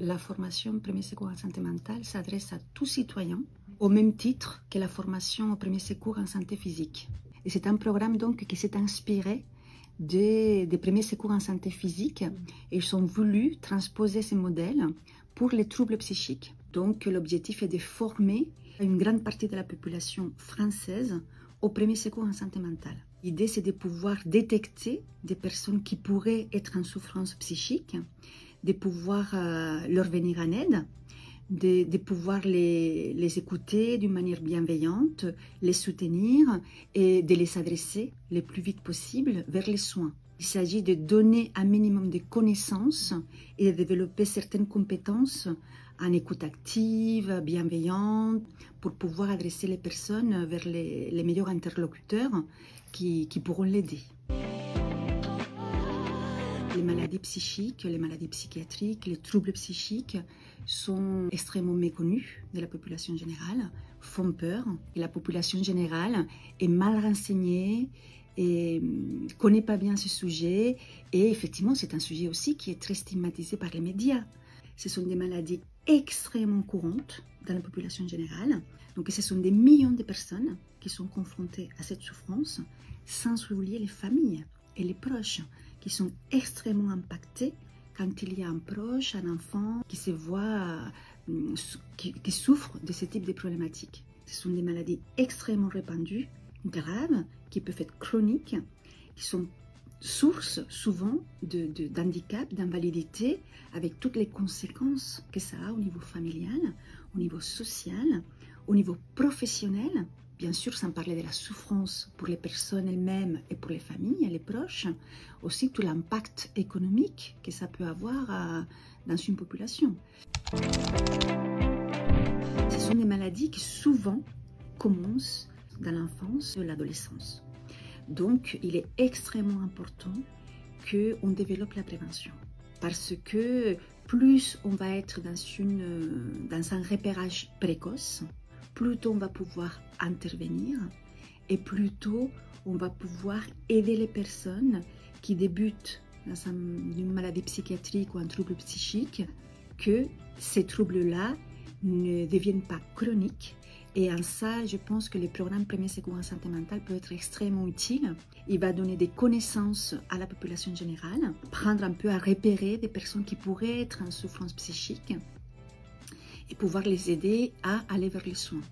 la formation premier secours en santé mentale s'adresse à tout citoyen, au même titre que la formation au premier secours en santé physique. Et c'est un programme donc qui s'est inspiré des premiers secours en santé physique et ils ont voulu transposer ces modèles pour les troubles psychiques. Donc l'objectif est de former une grande partie de la population française au premier secours en santé mentale. L'idée, c'est de pouvoir détecter des personnes qui pourraient être en souffrance psychique, de pouvoir leur venir en aide, de pouvoir les écouter d'une manière bienveillante, les soutenir et de les adresser le plus vite possible vers les soins. Il s'agit de donner un minimum de connaissances et de développer certaines compétences en écoute active, bienveillante, pour pouvoir adresser les personnes vers les meilleurs interlocuteurs qui pourront l'aider. Les maladies psychiques, les maladies psychiatriques, les troubles psychiques sont extrêmement méconnus de la population générale, font peur. Et la population générale est mal renseignée et ne connaît pas bien ce sujet. Et effectivement, c'est un sujet aussi qui est très stigmatisé par les médias. Ce sont des maladies extrêmement courantes dans la population générale. Donc ce sont des millions de personnes qui sont confrontées à cette souffrance, sans oublier les familles et les proches qui sont extrêmement impactés quand il y a un proche, un enfant qui se voit, qui souffre de ce type de problématiques. Ce sont des maladies extrêmement répandues, graves, qui peuvent être chroniques, qui sont source souvent d'handicap, d'invalidité, avec toutes les conséquences que ça a au niveau familial, au niveau social, au niveau professionnel, bien sûr sans parler de la souffrance pour les personnes elles-mêmes et pour les familles et les proches, aussi tout l'impact économique que ça peut avoir dans une population. Ce sont des maladies qui souvent commencent dans l'enfance et l'adolescence. Donc, il est extrêmement important qu'on développe la prévention. Parce que plus on va être dans un repérage précoce, plus tôt on va pouvoir intervenir et plus tôt on va pouvoir aider les personnes qui débutent dans une maladie psychiatrique ou un trouble psychique, que ces troubles-là ne deviennent pas chroniques. Et en ça, je pense que le programme Premier Secours en santé mentale peut être extrêmement utile. Il va donner des connaissances à la population générale, prendre un peu à repérer des personnes qui pourraient être en souffrance psychique et pouvoir les aider à aller vers les soins.